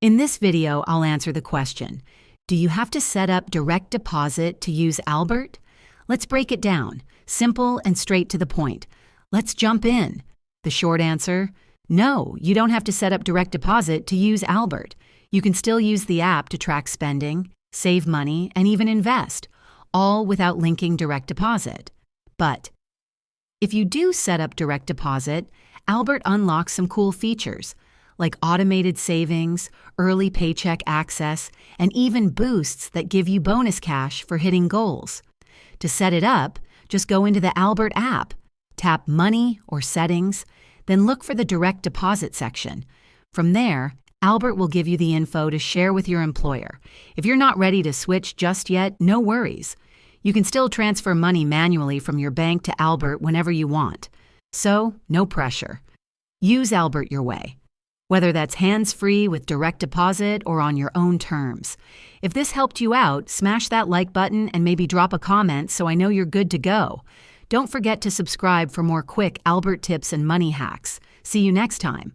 In this video, I'll answer the question, do you have to set up direct deposit to use Albert? Let's break it down, simple and straight to the point. Let's jump in. The short answer, no, you don't have to set up direct deposit to use Albert. You can still use the app to track spending, save money, and even invest, all without linking direct deposit. But if you do set up direct deposit, Albert unlocks some cool features, like automated savings, early paycheck access, and even boosts that give you bonus cash for hitting goals. To set it up, just go into the Albert app, tap Money or Settings, then look for the Direct Deposit section. From there, Albert will give you the info to share with your employer. If you're not ready to switch just yet, no worries. You can still transfer money manually from your bank to Albert whenever you want. So, no pressure. Use Albert your way, whether that's hands-free with direct deposit or on your own terms. If this helped you out, smash that like button and maybe drop a comment so I know you're good to go. Don't forget to subscribe for more quick Albert tips and money hacks. See you next time.